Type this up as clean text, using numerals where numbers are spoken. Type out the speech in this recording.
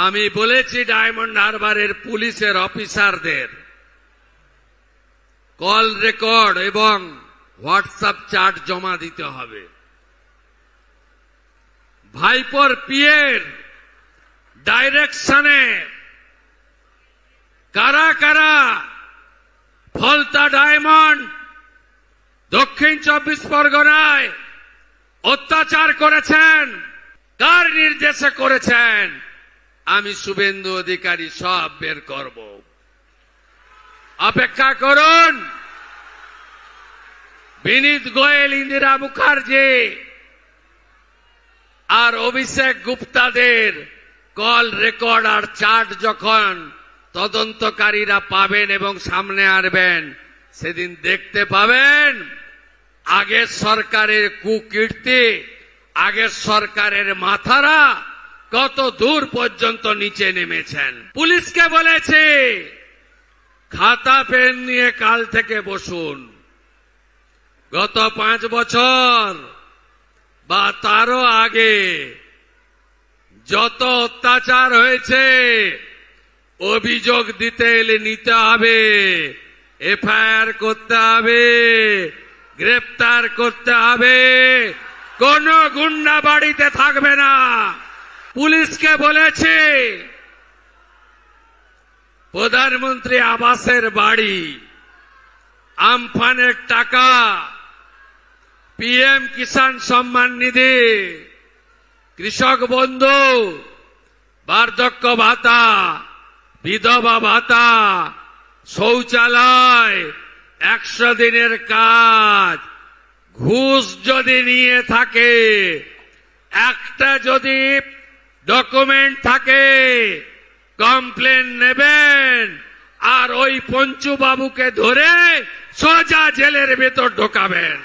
আমি বলেছি ডায়মন্ড হারবারের পুলিশের অফিসারদের কল রেকর্ড এবং হোয়াটসঅ্যাপ চ্যাট জমা দিতে হবে। ভাইপোর পিএর ডাইরেকশনে কারা কারা ফলতা ডায়মন্ড দক্ষিণ 24 পরগনায় অত্যাচার করেছেন, কার নির্দেশে করেছেন, আমি শুভেন্দু অধিকারী সব বের করব। অপেক্ষা করুন। বিনীত গোয়েল, ইন্দিরা মুখার্জি আর অভিষেক গুপ্তাদের কল রেকর্ড আর চার্ট যখন তদন্তকারীরা পাবেন এবং সামনে আনবেন, সেদিন দেখতে পাবেন আগের সরকারের কুকীর্তি, আগের সরকারের মাথারা কত দূর পর্যন্ত নিচে নেমেছেন। পুলিশকে বলেছে খাতা পেন নিয়ে কাল থেকে বসুন। গত 5 বছর বা তারও আগে যত অত্যাচার হয়েছে অভিযোগ দিতে এলে নিতে হবে, এফআইআর করতে হবে, গ্রেপ্তার করতে হবে, কোন গুন্ডা বাড়িতে থাকবে না। পুলিশকে বলেছে প্রধানমন্ত্রী আবাসের বাড়ি, আমফানের টাকা, পিএম কিষাণ সম্মান নিধি, কৃষক বন্ধু, বার্ধক্য ভাতা, বিধবা ভাতা, শৌচালয়, 100 দিনের কাজ, ঘুষ যদি নিয়ে থাকে, একটা যদি ডকুমেন্ট থাকে, কমপ্লেন নেবেন আর ওই পঞ্চু বাবুকে ধরে সোজা জেলের ভেতর ঢোকাবেন।